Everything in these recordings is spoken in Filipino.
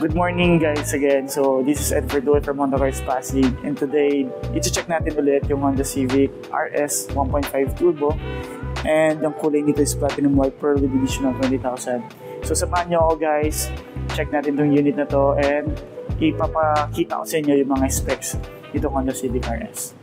Good morning guys again. So this is Ed Verdoy from Honda Cars Pasig, and today i-check natin ulit yung Honda Civic RS 1.5 Turbo, and yung kulay nito is Platinum White Pearl with additional 20,000. So samahan nyo ako guys, check natin tong unit na to and ipapakita ko sa inyo yung mga specs dito Honda Civic RS.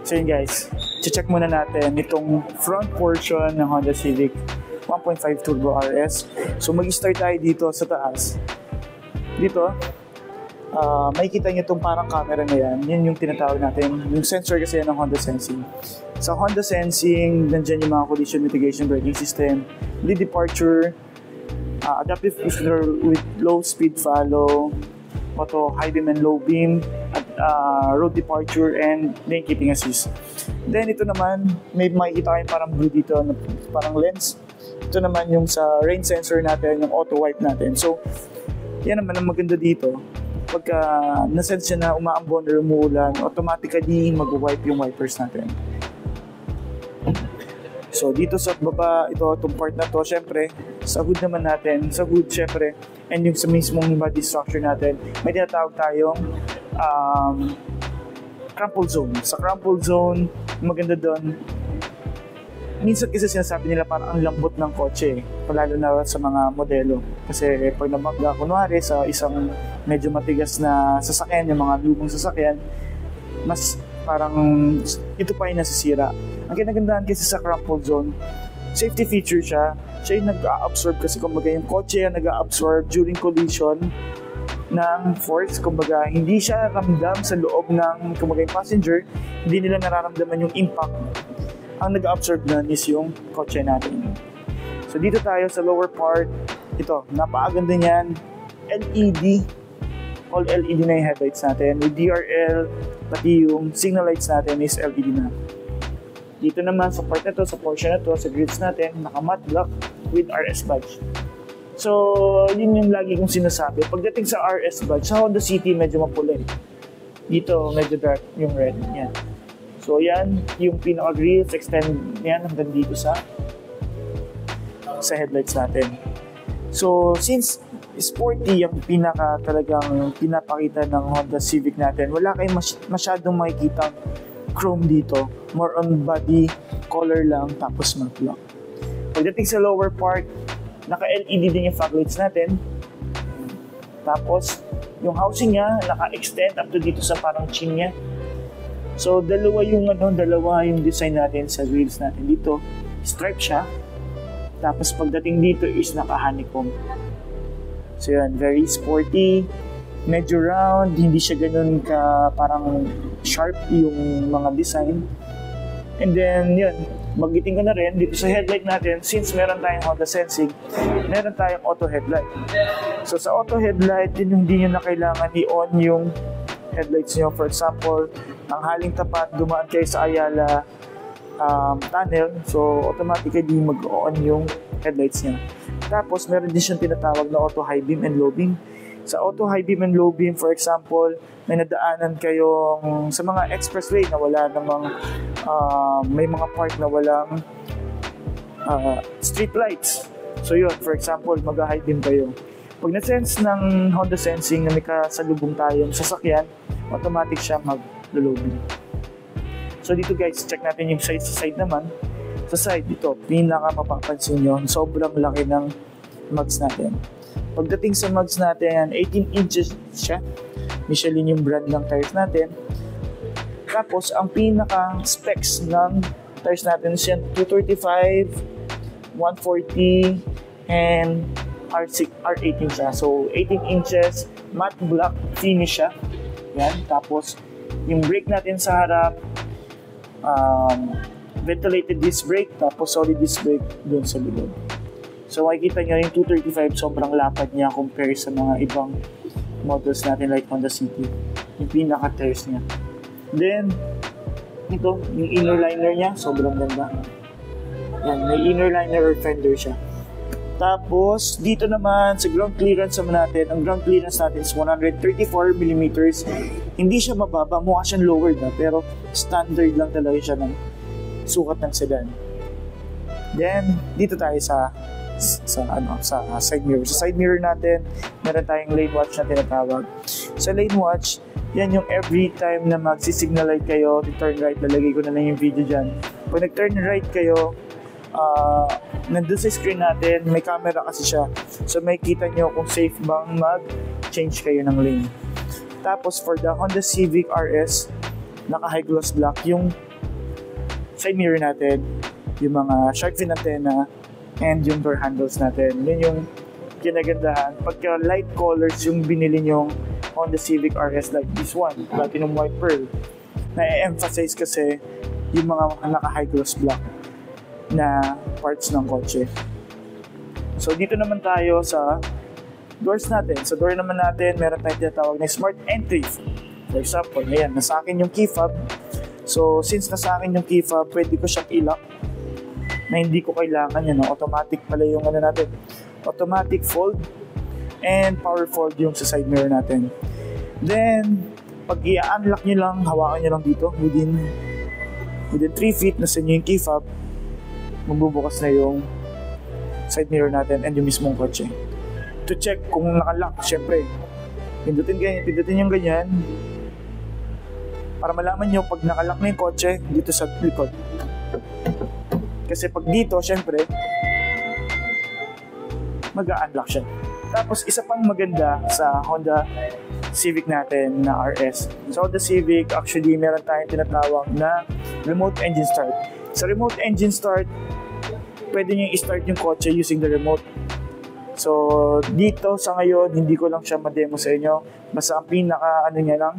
So yun guys, check muna natin itong front portion ng Honda Civic 1.5 Turbo RS. So mag-start tayo dito sa taas. Dito, makikita nyo itong parang camera na yan. Yan yung tinatawag natin. Yung sensor kasi yan ng Honda Sensing. Sa Honda Sensing, nandyan yung mga collision mitigation braking system, lead departure, adaptive cruise control with low speed follow, auto high beam and low beam, at road departure and lane keeping assist. Then ito naman, may makikita kayo parang blue dito, parang lens. Ito naman yung sa rain sensor natin, yung auto wipe natin. So yan naman ang maganda dito. Pagka nasense na umaambon or umuulan, automatically mag-wipe yung wipers natin. So dito sa baba, itong part na to, syempre, sa hood naman natin, sa hood syempre, and yung sa mismong body structure natin, may tinatawag tayong crumple zone. Sa crumple zone, maganda doon, minsan kasi sinasabi nila parang ang lambot ng kotse, lalo na sa mga modelo. Kasi pag nabangga, kunwari sa isang medyo matigas na sasakyan, yung mga lumang sasakyan, mas parang ito pa yung nasisira. Ang kinagandaan kasi sa crumple zone, safety feature siya. Siya yung nag-a-absorb kasi kumbaga yung kotse yung nag-a-absorb during collision ng force. Kumbaga hindi siya ramdam sa loob ng kumbaga yung passenger, hindi nila nararamdaman yung impact. Ang nag-a-absorb nun is yung kotse natin. So dito tayo sa lower part, ito, napakaganda niyan, LED, all LED na yung headlights natin. With DRL, pati yung signal lights natin is LED na. Dito naman sa part na to, sa portion na to, sa grills natin, naka-matte black with RS badge. So, yun yung lagi kong sinasabi. Pagdating sa RS badge, sa Honda City medyo mapula. Dito, medyo dark yung red. Yan. So, yan yung pinaka-grills, extend yan hanggang dito sa headlights natin. So, since sporty yung talagang pinapakita ng Honda Civic natin, wala kayong masyadong makikita chrome dito. More on body color lang, tapos matte black. Pagdating sa lower part, naka-LED din yung fog lights natin. Tapos, yung housing niya, naka-extend up to dito sa parang chin niya. So, dalawa yung design natin sa wheels natin. Dito, stripe siya. Tapos, pagdating dito is naka-honeycomb. So, yan, very sporty. Medyo round, hindi siya ganun ka parang sharp yung mga design. And then, yun, magiting ko na rin dito sa headlight natin, since meron tayong Honda Sensing, meron tayong auto headlight. So sa auto headlight, yun yung hindi nyo na kailangan i-on yung headlights nyo. For example, ang haling tapat, dumaan kayo sa Ayala tunnel, so automatically mag-on yung headlights niya. Tapos meron din siyang tinatawag na auto high beam and low beam. Sa auto high beam and low beam, for example, may nadaanan kayong sa mga expressway na wala namang may mga part na walang street lights. So yun, for example, mag-high beam kayo. Pag na-sense ng Honda Sensing na may kasalubong tayong sasakyan, automatic siya mag-low beam. So dito guys, check natin yung side sa side naman. Sa side dito, pinaka mapapansin nyo, sobrang laki ng mugs natin. Pagdating sa mugs natin, 18 inches siya. Michelin yung brand ng tires natin. Tapos, ang pinaka-specs ng tires natin siya 235, 140, and R18 siya. So, 18 inches, matte black finish siya. Yan. Tapos, yung brake natin sa harap, ventilated disc brake, tapos solid disc brake dun sa likod. So, makikita nyo yung 235, sobrang lapad niya compare sa mga ibang models natin like Honda City. Yung pinaka-tires niya. Then, ito, yung inner liner niya, sobrang ganda. Yan, may inner liner or fender siya. Tapos, dito naman, sa ground clearance naman natin, ang ground clearance natin is 134mm. Hindi siya mababa, mukha siyang lowered na, pero standard lang talaga siya ng sukat ng sedan. Then, dito tayo sa side mirror. Sa side mirror natin, meron tayong lane watch na tinatawag. Sa lane watch, yan yung every time na magsi-signal light kayo, turn right, lalagay ko na lang yung video dyan. Pag nag-turn right kayo, nandun sa screen natin, may camera kasi siya. So, may kita nyo kung safe bang mag-change kayo ng lane. Tapos, for the Honda Civic RS, naka-high gloss black yung side mirror natin, yung mga shark fin antenna, and yung door handles natin. Yun yung kinagandahan. Pagka light colors yung binili nyong Honda Civic RS like this one, Platinum White Pearl, na-emphasize kasi yung mga naka-high gloss black na parts ng kotse. So, dito naman tayo sa doors natin. Sa door naman natin, meron tayong tinatawag na Smart Entry. For example, ayan, nasa akin yung key fob. So, since nasa akin yung key fob, pwede ko siyang i-lock na hindi ko kailangan yan. Automatic pala yung ano natin. Automatic fold and power fold yung sa side mirror natin. Then, pag i-unlock nyo lang, hawakan nyo lang dito within 3 feet na sa inyo yung key fob, magbubukas na yung side mirror natin and yung mismong kotse. To check kung naka-lock, syempre, pindutin yung ganyan para malaman nyo pag naka-lock na yung kotse dito sa likod. Kasi pag dito, syempre, mag-unlock siya. Tapos, isa pang maganda sa Honda Civic natin na RS. Sa Honda Civic, actually, meron tayong tinatawag na remote engine start. Sa remote engine start, pwede nyo i-start yung kotse using the remote. So, dito sa ngayon, hindi ko lang siya ma-demo sa inyo. Basta ang pinaka-ano niya lang.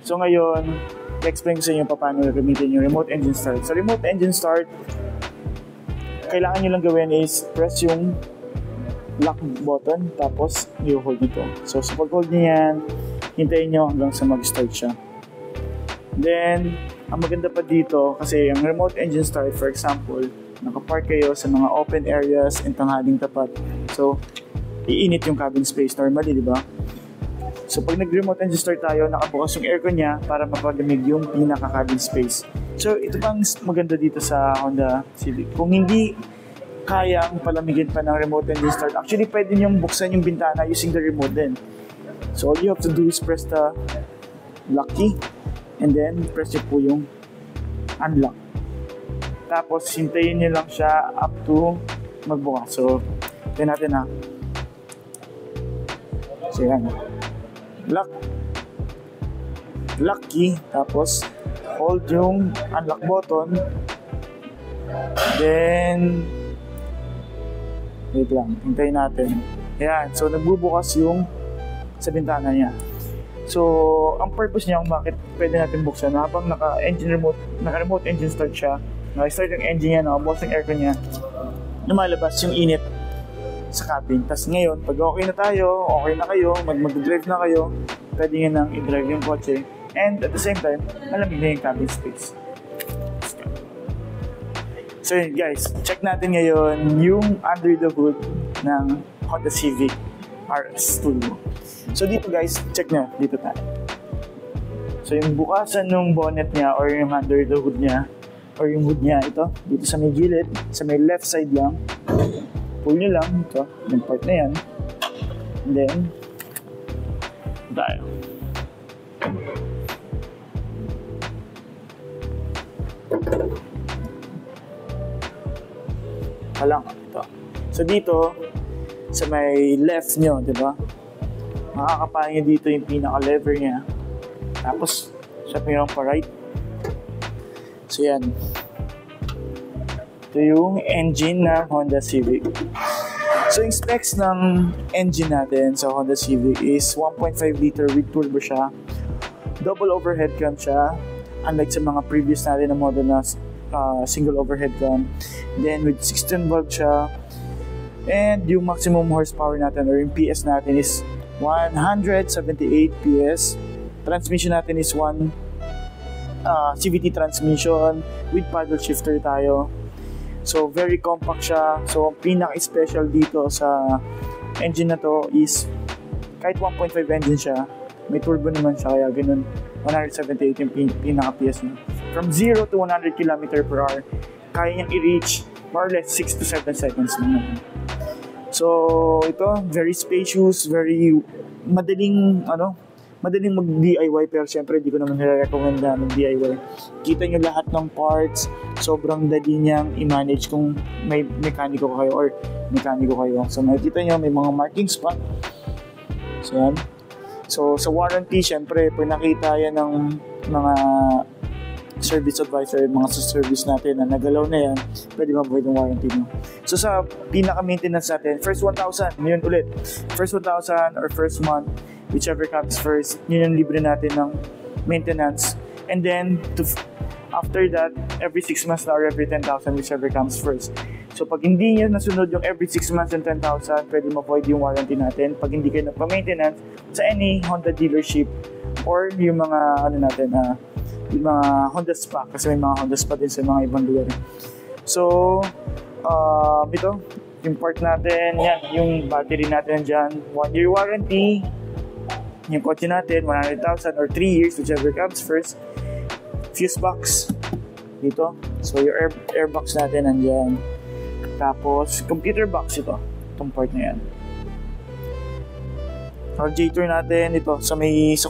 So, ngayon, i-explain ko sa inyo paano gamitin yung remote engine start. Sa remote engine start, kailangan nyo lang gawin is press yung lock button, tapos i-hold nyo to. So, sa pag-hold nyo yan, hintayin nyo hanggang sa mag-start siya. Then, ang maganda pa dito, kasi yung remote engine start, for example, nakapark kayo sa mga open areas and tanghaling tapat. So, iinit yung cabin space normally, di ba? So, pag nag-remote engine start tayo, nakabukas yung aircon niya para mapalamig yung pinaka-cabin space. So, ito pang maganda dito sa Honda Civic. Kung hindi kayang palamigin pa ng remote engine start, actually, pwede niyong buksan yung bintana using the remote din. So, all you have to do is press the lock key and then press nyo po yung unlock. Tapos, hintayin nyo lang siya up to magbukas. So, tignan natin ha. So, yan. Lock key, tapos hold yung unlock button, then wait lang, hintayin natin. Ayan, so nagbubukas yung sa bintana niya. So, ang purpose niya kung bakit pwede natin buksan, habang naka-remote engine start siya, naka-start yung engine niya, nakabukas yung aircon niya, lumalabas yung init sa cabin. Tapos ngayon, pag okay na tayo, okay na kayo, mag-drive na kayo, pwede nyo nang i-drive yung kotse. And at the same time, malamig na yung cabin space. So yun guys, check natin ngayon yung under the hood ng Honda Civic RS Turbo. So dito guys, check nyo, dito tayo. So yung bukasan ng bonnet niya or yung under the hood niya, or yung hood niya, ito, dito sa may gilid, sa may left side lang, pull nyo lang, ito, yung part na yan. And then, tayo. Palang, ito. So dito, sa may left nyo, di ba? Makakapaan nyo dito yung pinaka-lever niya. Tapos, sa mayroong pa right. So yan. ito yung engine ng Honda Civic. So yung specs ng engine natin sa Honda Civic is 1.5 liter with turbo siya. Double overhead cam siya, unlike sa mga previous natin na model na single overhead cam. Then with 16 volt siya. And yung maximum horsepower natin or yung PS natin is 178 PS. Transmission natin is CVT transmission with paddle shifter tayo. So very compact siya. So pinaka-special dito sa engine na to is kahit 1.5 engine siya, may turbo naman siya, kaya ganun 178 yung pinaka-PS niya. From 0 to 100 km per hour, kaya niyang i-reach more or less 6 to 7 seconds naman. So ito, very spacious, very madaling mag-DIY, pero syempre hindi ko naman nire-recommend na mag-DIY. Kita nyo lahat ng parts, sobrang dali niyang i-manage kung may mekaniko kayo. So makikita nyo may mga markings pa. So yan. So sa warranty, syempre pag nakita yan ng mga service advisor, mga service natin na nagalaw na yan, pwede ma-void yung warranty mo. So sa pinaka-maintenance natin, first 1,000, yun ulit. First 1,000 or first month, whichever comes first, yun yung libre natin ng maintenance. And then, after that, every 6 months na or every 10,000, whichever comes first. So pag hindi nyo nasunod yung every 6 months and 10,000, pwede ma-void yung warranty natin. Pag hindi kayo nagpa-maintenance sa any Honda dealership or yung mga yung mga Honda Spa, kasi may mga Honda Spa din sa mga ibang lugar. So ito yung part natin, yan, yung battery natin dyan, 1 year warranty. Yung kotse natin, 100,000 or 3 years, whichever comes first. Fuse box dito, so yung airbox natin nandyan. Tapos computer box, itong part na yan. Radiator natin ito sa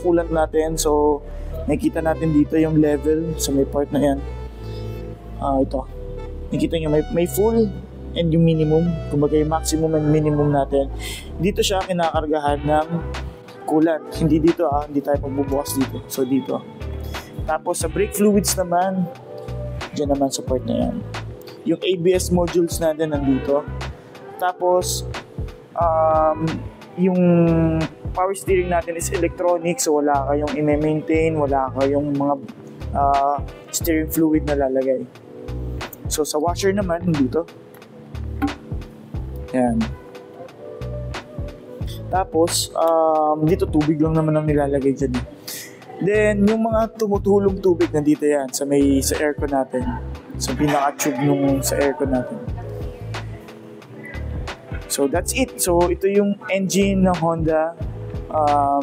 coolant natin, so nakikita natin dito yung level sa may part na yan. Ito, nakikita nyo may full and yung minimum, kumbaga yung maximum and minimum natin. Dito siya kinakargahan ng coolant, hindi dito hindi tayo magbubukas dito, so dito. Tapos sa brake fluids naman, dyan naman sa part na yan. Yung ABS modules natin nandito. Tapos yung power steering natin is electronic, so wala kayong i-maintain, wala kayong mga steering fluid na lalagay. So sa washer naman dito, yan. Tapos dito tubig lang naman ang nilalagay dyan. Then yung mga tumutulong tubig nandito yan sa aircon natin, sa pinaka-tube nung sa aircon natin. So that's it. So ito yung engine ng Honda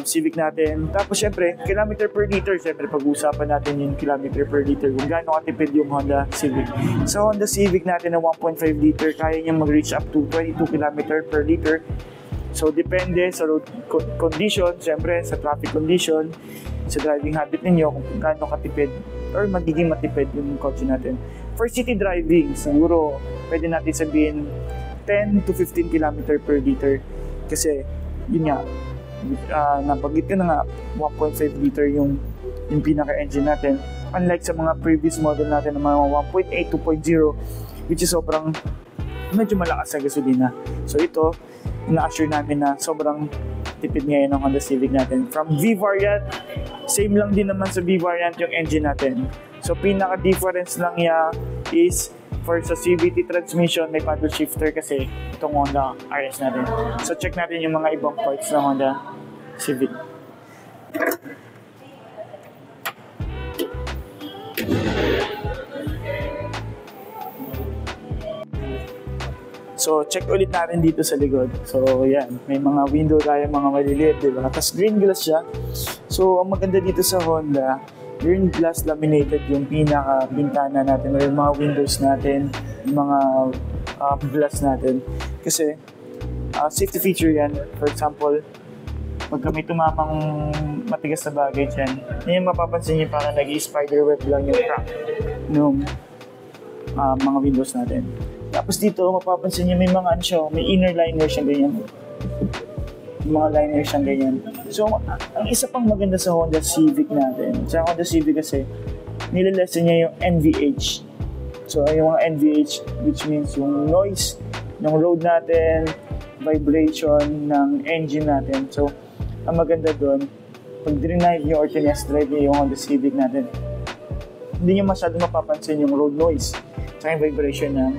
Civic natin. Tapos syempre, kilometer per liter. Syempre pag-uusapan natin yung kilometer per liter, kung gaano katipid yung Honda Civic. So Honda Civic natin na 1.5 liter, kaya niyang mag-reach up to 22 km per liter. So depende sa road condition, syempre sa traffic condition, sa driving habit ninyo, kung gaano katipid or magiging matipid yung kotse natin. For city driving, siguro pwede natin sabihin 10 to 15 km per liter. Kasi, yun nga, napagit ko na nga, 1.5 liter yung pinaka-engine natin. Unlike sa mga previous model natin na mga 1.8, 2.0, which is sobrang medyo malakas sa gasolina. So ito, ina-assure namin na sobrang tipid ngayon ng Honda Civic natin. From V-Variant, same lang din naman sa V-Variant yung engine natin. So pinaka-difference lang niya is for sa CVT transmission, may paddle shifter kasi itong Honda RS natin. So check natin yung mga ibang parts ng Honda Civic. So check ulit natin dito sa likod. So yan, may mga window tayo, mga maliliit, diba? Tapos green glass siya. So ang maganda dito sa Honda, green glass laminated yung pinaka-bintana natin or yung mga windows natin, yung mga glass natin. Kasi safety feature yan. For example, pagka may tumamang matigas na bagay dyan, yung mapapansin nyo parang nag-spider web lang yung crack ng mga windows natin. Tapos dito, mapapansin nyo may mga may inner liner siyang ganyan. Mga liner siyang ganyan. So, ang isa pang maganda sa Honda Civic natin, sa Honda Civic kasi, nililesen niya yung NVH. So yung mga NVH, which means yung noise ng road natin, vibration ng engine natin. So ang maganda doon, pag drive nyo or tinest drive nyo yung Honda Civic natin, hindi nyo masyadong mapapansin yung road noise sa yung vibration ng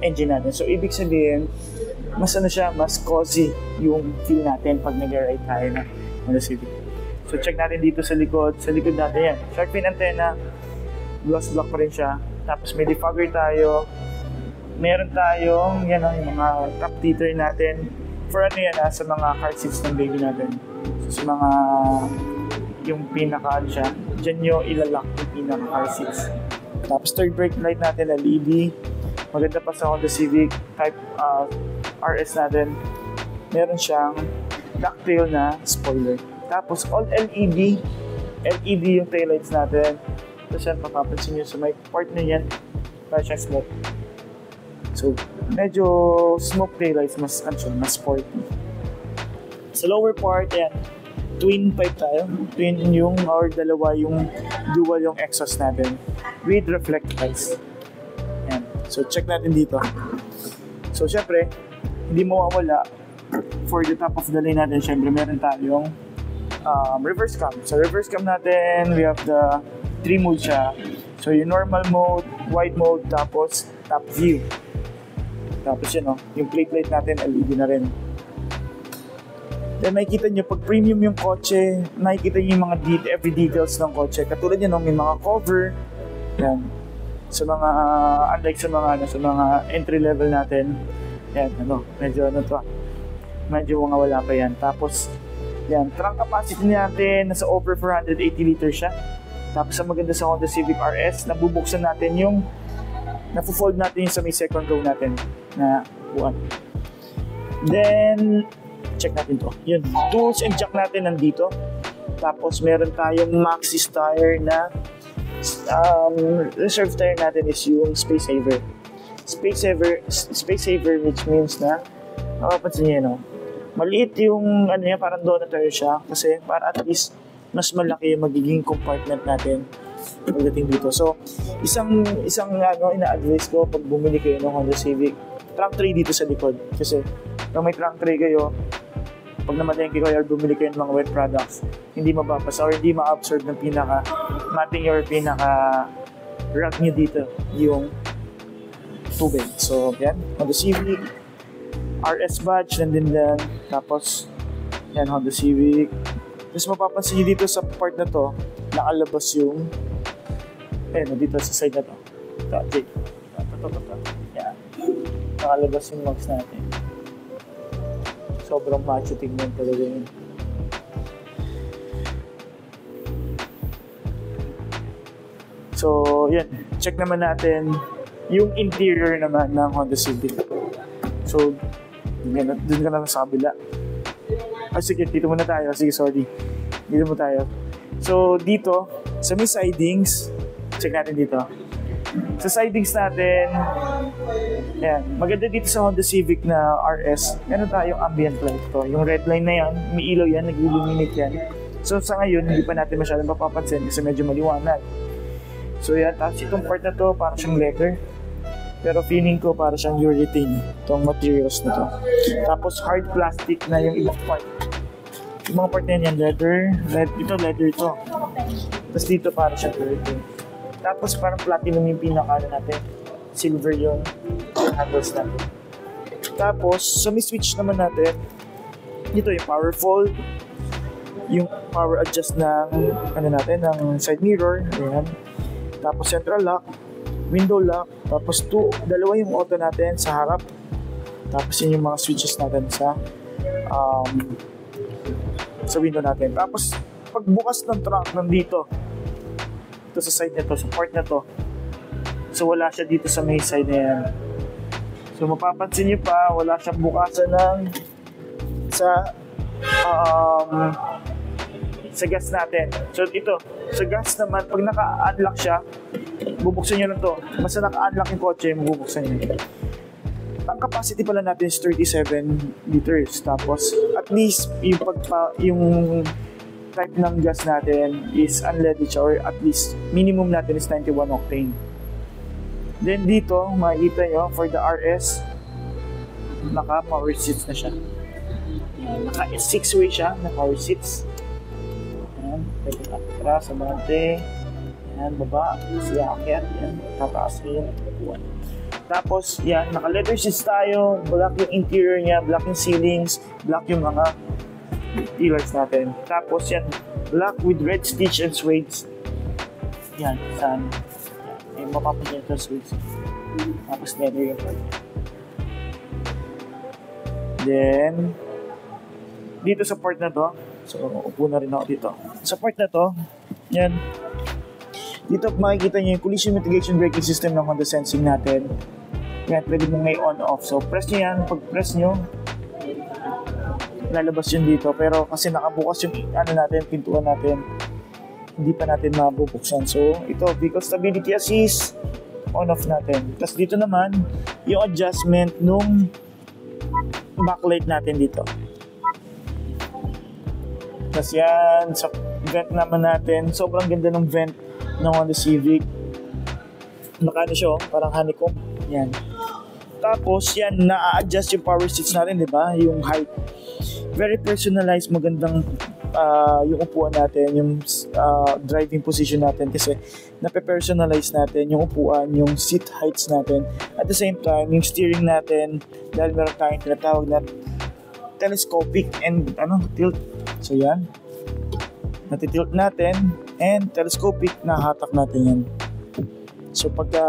engine natin. So ibig sabihin, mas siya, mas cozy yung feel natin pag nag-ride tayo na Honda Civic. So check natin dito sa likod. Sa likod natin yan, shark fin antenna, gloss block pa rin siya. Tapos may defogger tayo. Meron tayong yan yung mga top heater natin. For ano yan sa mga car seats ng baby natin. So sa mga yung pinaka siya, dyan nyo ilalak yung pinaka car seats. Tapos third brake light natin LED. Maganda pa sa Honda Civic Type RS natin. Meron siyang ducktail na spoiler. Tapos all LED yung taillights natin. Tapos yan, papapansin nyo sa may part na yan, para siyang smoke. So, medyo smoke taillights, mas sporty. Sa lower part, yan, twin pipe tayo. Twin yung, or dalawa yung dual yung exhaust natin with reflect lights. Yan. So, check natin dito. So, syempre, hindi mawawala for the top of the line natin, syempre, meron tayong reverse cam. So reverse cam natin, we have the 3 modes siya. So yung normal mode, wide mode, tapos top view. Tapos yun yung plate light natin, LED na rin. Then makikita nyo, pag premium yung kotse, nakikita nyo yung mga every details ng kotse. Katulad yun, may mga cover. Yan. Sa mga, unlike sa mga entry level natin, yan, medyo mga wala pa yan. Tapos, yan, trunk capacity natin, nasa over 480 liters siya. Tapos ang maganda sa Honda Civic RS, nabubuksan natin yung, napo-fold natin yung sa may second row natin na upuan. Then, check natin to. Yun, tools and jack natin nandito. Tapos meron tayong Maxxis tire na reserve tire natin is yung Space Saver. Space Saver which means na, makapansin nyo maliit yung parang donator siya kasi para at least mas malaki yung magiging compartment natin pagdating dito. So, isang ina-advise ko pag bumili kayo ng Honda Civic, trunk tray dito sa likod. Kasi kung may trunk tray kayo, pag namalengke kayo or bumili kayo ng mga wet products, hindi mababasa or hindi ma-absorb ng mating or rag nyo dito yung tubig. So, yan, Honda Civic RS badge, nandun din. Tapos, yan, Honda Civic. Tapos mapapansin nyo dito sa part na to, nakalabas yung, dito sa side na to. Ito. Yan. Nakalabas yung mags natin. Sobrang macho tingnan talaga yun. So, yan. Check naman natin yung interior naman ng Honda Civic. So, dun ka na sa kabila. Sige, dito muna tayo. Sige, sorry. Dito muna tayo. So, dito, sa may sidings, check natin dito. Sa sidings natin, yan, maganda dito sa Honda Civic na RS, meron tayong ambient light to. Yung red line na yan, may ilaw yan, nag-illuminate yan. So, sa ngayon, hindi pa natin masyadong mapapansin kasi medyo maliwanag. So, yan, tapos itong part na to, parang siyang leather. Pero feeling ko para siyang urethane itong materials na to. Tapos hard plastic na yung ibang part. Yung mga part na yan, leather ito. Tapos dito para siyang urethane. Tapos parang platinum yung pinaka natin. Silver yung handles natin. Tapos sa may switch naman natin, dito yung power fold, yung power adjust ng ng side mirror, ayan. Tapos central lock, window lock, tapos dalawa yung auto natin sa harap. Tapos yun yung mga switches natin sa window natin. Tapos pagbukas ng trunk nandito, ito sa side na to, sa part na to. So wala siya dito sa may side na yan. So mapapansin nyo pa, wala siyang bukasan ng sa gas natin. So ito, sa gas naman, pag naka-unlock siya, bubuksan nyo lang to. Basta naka-unlock yung kotse, bubuksan nyo. Ang capacity pala natin is 37 liters. Tapos, at least, yung type ng gas natin is unleaded siya, or at least, minimum natin is 91 octane. Then dito, makikita nyo, for the RS, naka power seats na siya. Yan, naka 6-way siya, na power seats. Yan, pwede atras, abante. Yan, baba, siya akyat. Yan, tataas yun. Tapos, yan, naka leather seats tayo. Black yung interior niya, black yung ceilings, black yung mga pillars natin. Tapos, yan, black with red stitch and suede. Yan, saan? Yan, mapapansin ito suede. Tapos, leather yung part. Then, dito sa part na to, so, upo na rin ako dito. Sa part na to, yan, dito makikita nyo yung collision mitigation braking system ng Honda Sensing natin. Yan, pwede mo ngayon on-off. So, press nyo yan. Pag press nyo, lalabas yun dito. Pero kasi nakabukas yung natin, pintuan natin, hindi pa natin mabubuksan. So, ito, vehicle stability assist, on-off natin. Tapos dito naman, yung adjustment nung backlight natin dito. Tapos yan, sa vent naman natin, sobrang ganda ng vent ng Honda Civic. Nakano siya, parang honeycomb. Yan. Tapos, yan, na-adjust yung power seats natin, di ba? Yung height. Very personalized, magandang yung upuan natin, yung driving position natin kasi nape-personalize natin yung upuan, yung seat heights natin. At the same time, yung steering natin, dahil meron tayong tinatawag na telescopic and tilt. So, yan. Natitilt natin and telescopic, nahatak natin yan. So pagka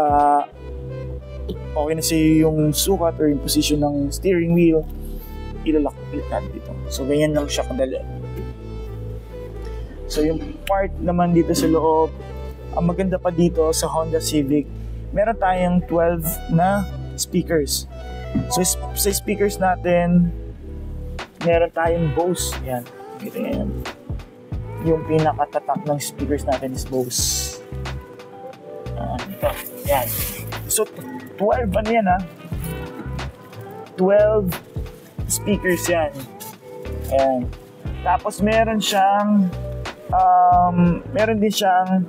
okay na sa'yo yung sukat or yung position ng steering wheel, ilalak ulit natin dito. So ganyan lang siya kadali. So yung part naman dito sa loob, ang maganda pa dito sa Honda Civic, meron tayong 12 na speakers. So sa speakers natin, meron tayong Bose. Yan, kita nyo yan. Yung pinakatatak ng speakers natin is Bose. Ito, yan. So, 12 yan 12 speakers yan. Ayan. Tapos, meron din siyang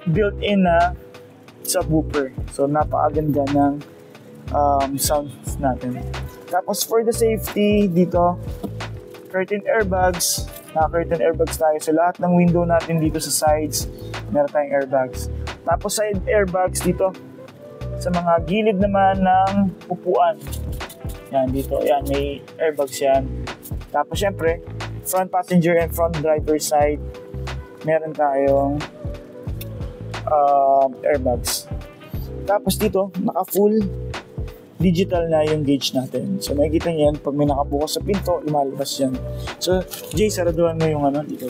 built-in na subwoofer. So, napakaganda ng sounds natin. Tapos, for the safety, dito, curtain airbags. Naka-curtain airbags tayo. So, lahat ng window natin dito sa sides, meron tayong airbags. Tapos, side airbags dito. Sa mga gilid naman ng upuan. Yan, dito. Yan, may airbags yan. Tapos, syempre, front passenger and front driver side, meron tayong airbags. Tapos, dito, naka-full digital na yung gauge natin. So, makikita niyo yan, pag may nakabukas sa pinto, lumalabas yan. So, Jay, saraduhan mo yung dito.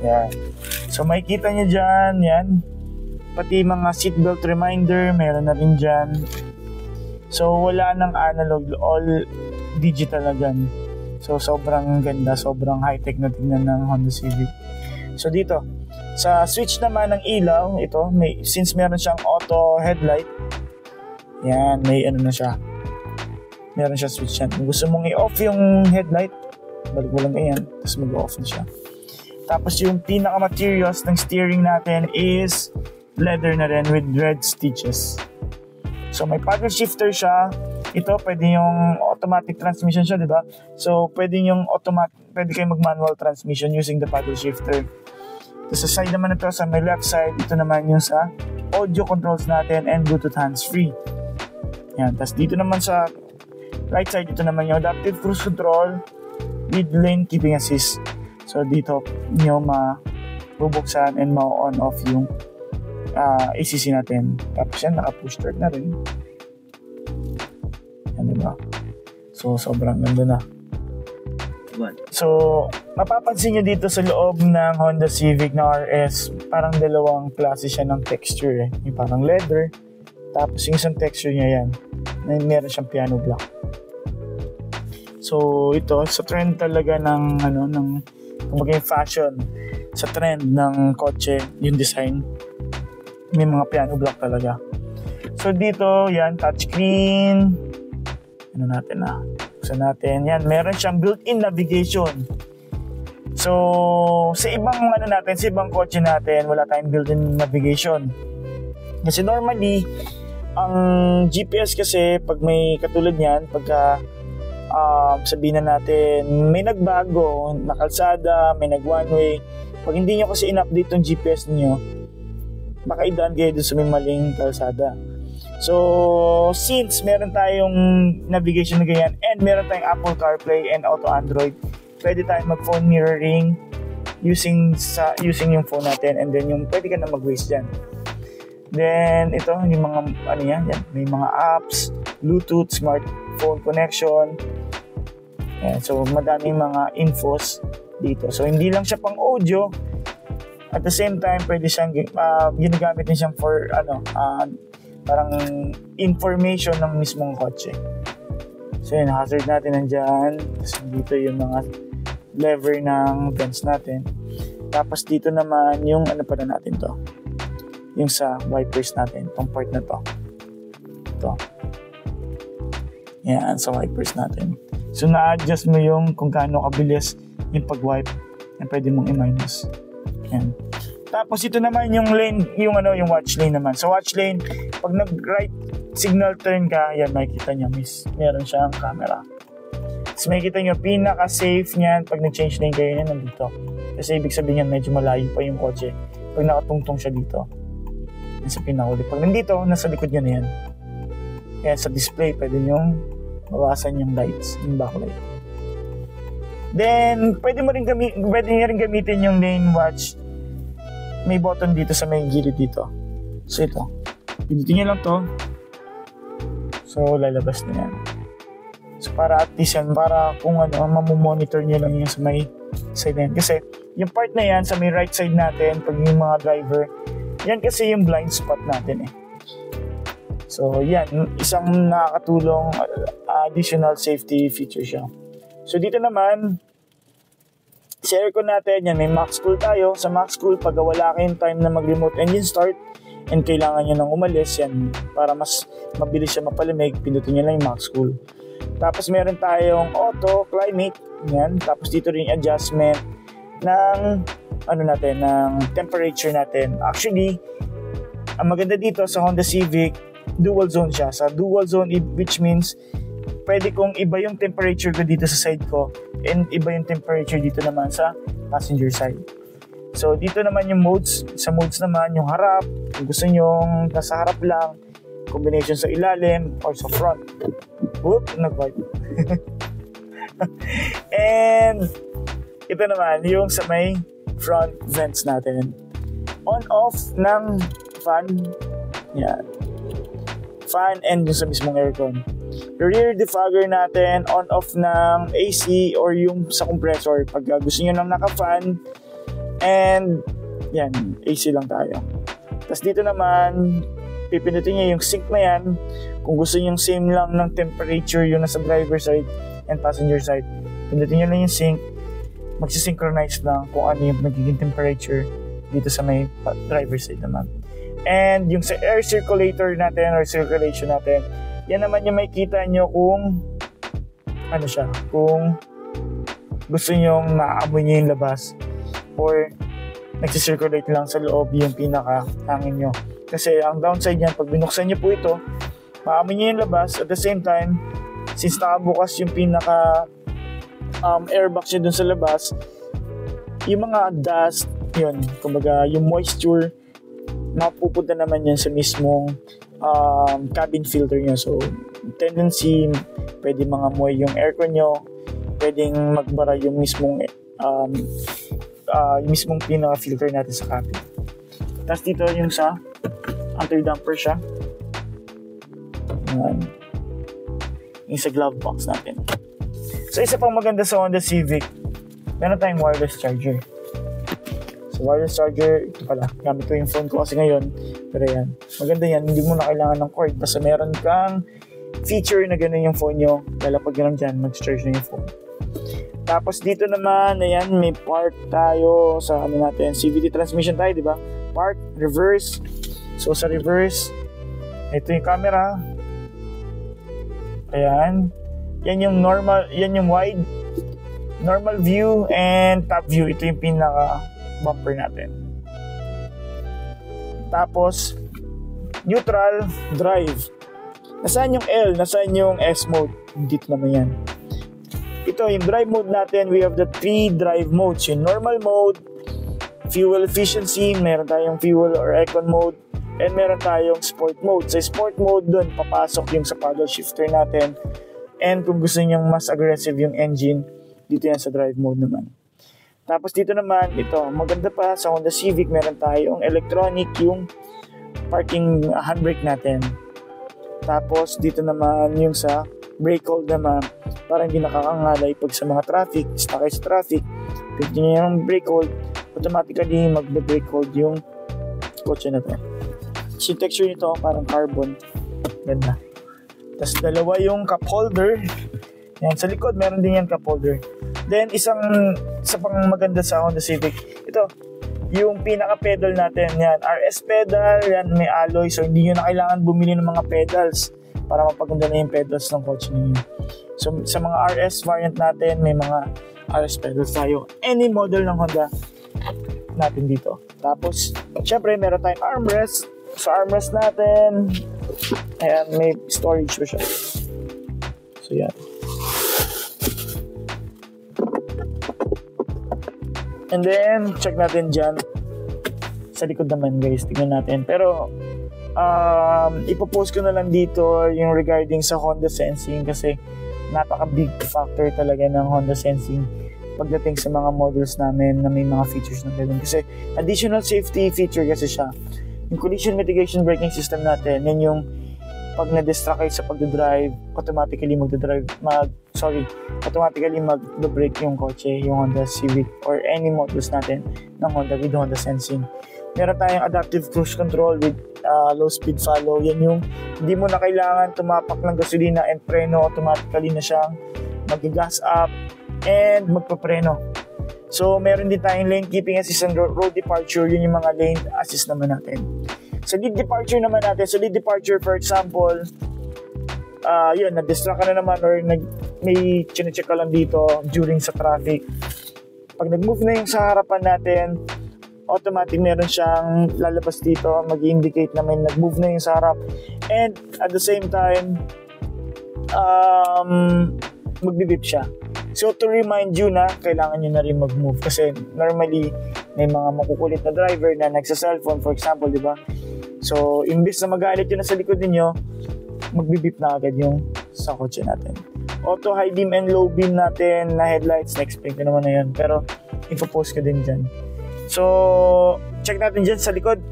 Yan. So, makikita niyo dyan, yan. Pati mga seatbelt reminder, meron na rin dyan. So, wala nang analog, all digital na dyan. So, sobrang ganda, sobrang high-tech na tingnan ng Honda Civic. So, dito, sa switch naman ng ilaw, ito, since meron siyang auto headlight, yan, may na siya. Meron siya switch yan. Kung gusto mong i-off yung headlight, balik mo lang ganyan, tapos mag-off na siya. Tapos yung pinaka-materials ng steering natin is leather na rin with red stitches. So may paddle shifter siya. Ito, pwede yung automatic transmission siya, di ba? So pwede kayong mag-manual transmission using the paddle shifter. Tapos sa side naman ito, sa may left side, ito naman yung sa audio controls natin and Bluetooth hands-free. Yan. Tapos dito naman sa right side, ito naman yung adaptive cruise control with lane keeping assist. So dito nyo mabubuksan and ma-on off yung ACC natin. Tapos yan, naka-push start na rin. Yan, diba? So sobrang ganda na. So, mapapansin nyo dito sa loob ng Honda Civic na RS, parang dalawang klase siya ng texture eh. Yung parang leather, tapos yung isang texture niya yan, meron siyang piano black. So, ito, sa trend talaga ng kumbaga fashion, sa trend ng kotse, yung design, may mga piano black talaga. So, dito, yan, touchscreen, natin. Yan, meron siyang built-in navigation. So, sa ibang sa ibang kotse natin, wala tayong built-in navigation. Kasi normally, ang GPS kasi, pag may katulad niyan, pagka sabihin na natin, may nagbago, na kalsada, may nag one way, pag hindi nyo kasi in-update yung GPS niyo, baka idaan kayo doon sa may maling kalsada. So, since meron tayong navigation na ganyan and meron tayong Apple CarPlay and Auto Android, pwede tayong mag-phone mirroring using yung phone natin, and then yung pwede ka na mag-waze dyan. Then, ito, yung mga, yan, may mga apps, Bluetooth, smartphone connection. Yan, so, madaming mga infos dito. So, hindi lang siya pang audio. At the same time, pwede siyang, ginagamit din siyang for, parang information ng mismong kotse. So, yun, hazard natin nandyan. Tapos, dito yung mga lever ng vents natin. Tapos, dito naman yung, natin to. Yung sa wipers natin, itong part na to. Ito. Yan, sa wipers natin. So, na-adjust mo yung kung gaano kabilis yung pag-wipe. Yan, pwede mong i-minus. Yan. Tapos, ito naman yung lane, yung watch lane naman. Sa watch lane, pag nag-right signal turn ka, yan, makikita nyo, meron siyang camera. Tapos, makikita nyo, pinaka-safe niyan pag nag-change lane kayo yan, nandito. Kasi, ibig sabihin yan, medyo malayo pa yung kotse pag nakatungtong siya dito. Sa pinakuli. Pag nandito, nasa likod nyo na yan. Kaya sa display, pwede nyo bawasan yung lights, yung backlight. Then, pwede nyo rin gamitin yung lane watch. May button dito sa may gilid dito. So, ito. Pindutin nyo lang to. So, lalabas na yan. So, para at least yan, para kung mamomonitor nyo lang yung sa may side na yan. Kasi, yung part na yan, sa may right side natin, pag yung mga driver, yan kasi yung blind spot natin eh. So, yan. Isang nakakatulong additional safety feature siya. So, dito naman, sa aircon natin, yan, may max cool tayo. Sa max cool, pag wala kayong time na mag-remote engine start and kailangan nyo nang umalis, yan, para mas mabilis siya mapalamig, pindutin nyo lang yung max cool. Tapos, meron tayong auto, climate, yan. Tapos, dito rin yung adjustment ng ng temperature natin. Actually, ang maganda dito sa Honda Civic, dual zone siya. Sa dual zone, which means pwede kong iba yung temperature ko dito sa side ko and iba yung temperature dito naman sa passenger side. So, dito naman yung modes. Sa modes naman, yung harap, kung gusto nyo nasa harap lang, combination sa ilalim or sa front. Whoop, nag-wipe. And ito naman, yung sa may front vents natin. On-off ng fan. Yan. Fan and yung sa mismong aircon. Yung rear defogger natin, on-off ng AC or yung sa compressor. Pag gusto nyo nang naka-fan, and yan, AC lang tayo. Tapos dito naman, pipindutin nyo yung sync na yan. Kung gusto nyo yung same lang ng temperature yung nasa driver side and passenger side, pindutin nyo lang yung sync. Magsisynchronize lang kung ano yung nagiging temperature dito sa may driver side naman. And yung sa air circulator natin or circulation natin, yan naman yung makikita nyo kung kung gusto nyo maaamoy nyo yung labas or nagsisirculate lang sa loob yung pinaka-hangin nyo. Kasi ang downside yan, pag binuksan nyo po ito, maamoy nyo yung labas. At the same time, since nakabukas yung pinaka airbox nyo dun sa labas, yung mga dust, yun, kumbaga yung moisture, mapupunta naman yan sa mismong cabin filter nyo. So, tendency, pwede mga amoy yung aircon nyo, pwedeng magbara yung mismong pinaka-filter natin sa cabin. Tapos dito yung sa anti-damper siya. Yan. Yung sa glove box natin. So, isa pang maganda sa Honda Civic, meron tayong wireless charger. So, wireless charger, ito pala, gamit ko yung phone ko kasi ngayon. Pero yan, maganda yan, hindi mo na kailangan ng cord. Basta meron kang feature na gano'n yung phone nyo, lalapag nyo lang dyan, mag-charge na yung phone. Tapos dito naman, ayan, may park tayo sa natin, CVT transmission tayo, di ba? Park, reverse. So, sa reverse, ito yung camera. Ayan. Yan yung normal, yan yung wide. normal view and top view. Ito yung pinaka bumper natin. Tapos neutral, drive. Nasaan yung L? Nasaan yung S mode? Dito naman yan. Ito yung drive mode natin. We have the 3 drive modes. Yung normal mode, fuel efficiency, meron tayong fuel or econ mode, and meron tayong sport mode. Sa sport mode dun, papasok yung sa paddle shifter natin. And kung gusto nyo mas aggressive yung engine, dito yan sa drive mode naman. Tapos dito naman, ito, maganda pa sa Honda Civic, meron tayong electronic yung parking handbrake natin. Tapos dito naman yung sa brake hold naman, para hindi nakakangalay pag sa mga traffic, stuck sa traffic, pwede nyo yung brake hold, automatically magbe-brake hold yung kotse natin. So yung texture nito parang carbon. Ganda. Tapos dalawa yung cup holder. Yan, sa likod meron din yan cup holder. Then isa pang maganda sa Honda Civic, ito yung pinaka pedal natin. Yan, RS pedal, yan may alloy, so hindi nyo na kailangan bumili ng mga pedals para mapaganda na yung pedals ng kotse ninyo. So sa mga RS variant natin, may mga RS pedals tayo. Any model ng Honda natin dito. Tapos syempre meron tayong armrest. Sa armrest natin, ayan, may storage pa siya. So yan. And then check natin dyan sa likod naman, guys, tingnan natin. Pero ipopost ko na lang dito yung regarding sa Honda Sensing, kasi napaka big factor talaga ng Honda Sensing pagdating sa mga models namin na may mga features na ganun. Kasi additional safety feature kasi siya. Yung collision mitigation braking system natin, yun yung pag na-distract kayo sa pagdadrive, automatically mag-brake yung kotse, yung Honda Civic or any models natin ng Honda with Honda Sensing. Meron tayong adaptive cruise control with low speed follow. Yan yung hindi mo na kailangan tumapak ng gasolina and preno, automatically na siyang mag-gas up and magpapreno. So, meron din tayong lane keeping assist and road departure. Yun yung mga lane assist naman natin. Sa lead departure naman natin, for example, yun, na-distract ka na naman or may chinecheck ka lang dito during sa traffic. Pag nag-move na yung sa harapan natin, automatic meron siyang lalabas dito, mag-indicate na may nag-move na yung sa harap. And at the same time, mag-beep siya. So to remind you na kailangan nyo na rin mag-move, kasi normally may mga makukulit na driver na nagsa-cellphone, for example, di ba? So imbis na magalit yun na sa likod ninyo, mag-beep na agad yung sa kotse natin. Auto high beam and low beam natin na headlights, na-explain ko naman na yun, pero ipopost ko din dyan. So check natin dyan sa likod.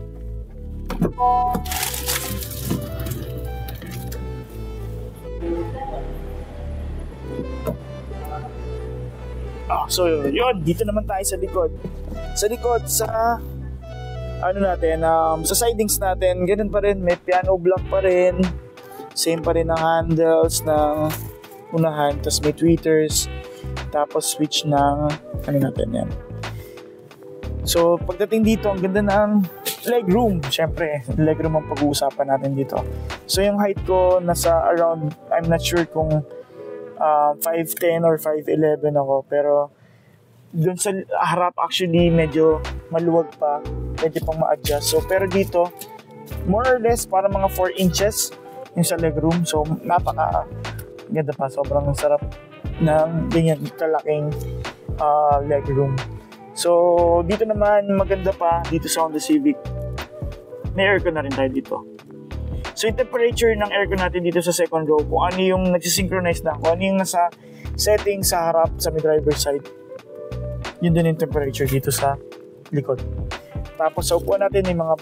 So yun, dito naman tayo sa likod. Sa likod, sa sa sidings natin, ganun pa rin, may piano block pa rin. Same pa rin ang handles ng unahan, tapos may tweeters, tapos switch ng natin yan. So pagdating dito, ang ganda ng legroom. Syempre, legroom ang pag-uusapan natin dito. So yung height ko nasa around, I'm not sure kung 5'10 or 5'11 ako, pero dun sa harap actually medyo maluwag pa, pwede pang ma-adjust. So pero dito more or less para mga 4 inches yung sa legroom. So napaka ganda pa, sobrang sarap ng ganyan kalaking legroom. So dito naman maganda pa dito sa Honda Civic, may aircon na rin tayo dito. So yung temperature ng aircon natin dito sa second row, kung ano yung nagsisynchronize na, kung ano yung nasa setting sa harap sa may driver's side, yun din yung temperature dito sa likod. Tapos sa upuan natin, may mga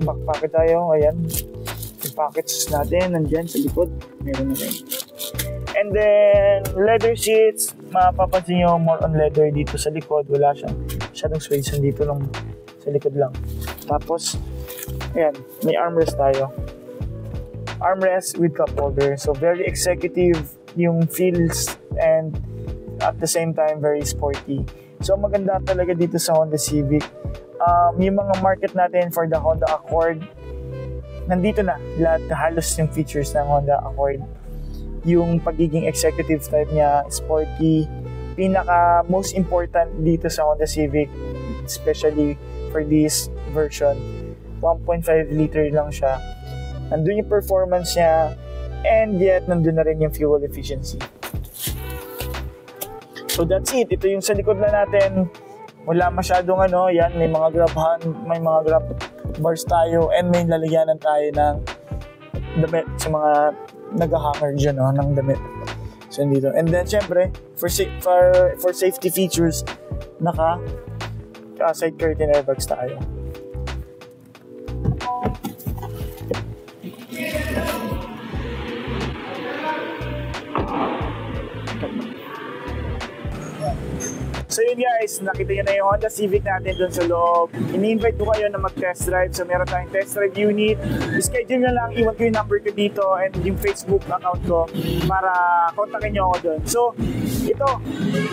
back pocket tayo. Ayan, yung pockets natin nandyan sa likod, meron na rin. And then leather seats, mapapansin nyo more on leather dito sa likod. Wala siyang masyadong suede, dito lang sa likod lang. Tapos ayan, may armrest tayo, armrest with cup holder. So very executive yung feels, and at the same time very sporty. So maganda talaga dito sa Honda Civic. Yung mga market natin for the Honda Accord, nandito na lahat, halos yung features ng Honda Accord. Yung pagiging executive type niya, sporty, pinaka most important dito sa Honda Civic, especially for this version. 1.5 liter lang siya. Nandun yung performance niya, and yet nandun na rin yung fuel efficiency. So that's it. Ito yung sa likod na natin. Wala masyadong yan, may mga grab bars tayo, and may lalagyanan tayo ng damit sa mga nag-hanger dyan, ng damit. So dito. And then syempre, for safety features, naka side curtain airbags tayo. So yun guys, nakita nyo na yung Honda Civic natin dun sa loob. Ini-invite ko kayo na mag-test drive. So meron tayong test drive unit. Schedule nyo lang, iwan ko yung number ko dito and yung Facebook account ko para kontakin nyo ako dun. So ito,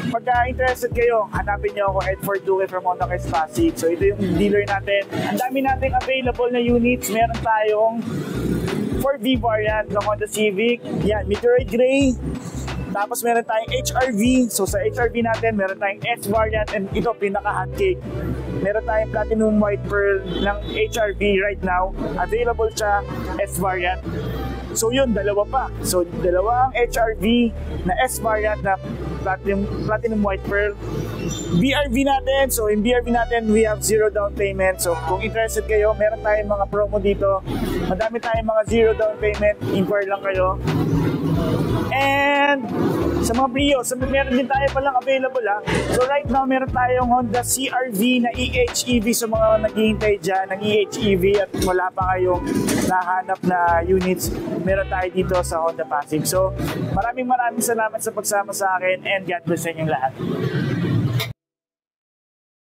pagka interested kayo, hanapin nyo ako Edford Duque from Honda Quest Pasig. So ito yung dealer natin. Ang dami nating available na units. Meron tayong 4V variant ng Honda Civic. Yan, Meteoroid Gray. Tapos meron tayong HRV. So sa HRV natin, meron tayong S variant, and ito pinaka-hotcake. Meron tayong Platinum White Pearl ng HRV right now. Available siya, S variant. So yun, dalawa pa. So dalawang HRV na S variant na Platinum White Pearl. BRV natin, so in BRV natin, we have 0 down payment. So kung interested kayo, meron tayong mga promo dito. Madami tayong mga 0 down payment. Inquire lang kayo. And sa mga Brio, meron din tayo palang available So right now, meron tayong Honda CR-V na EHEV sa mga naghihintay dyan ng EHEV at wala pa kayong nahanap na units. Meron tayo dito sa Honda Pasig. So maraming salamat sa pagsama sa akin, and God bless sa inyong lahat.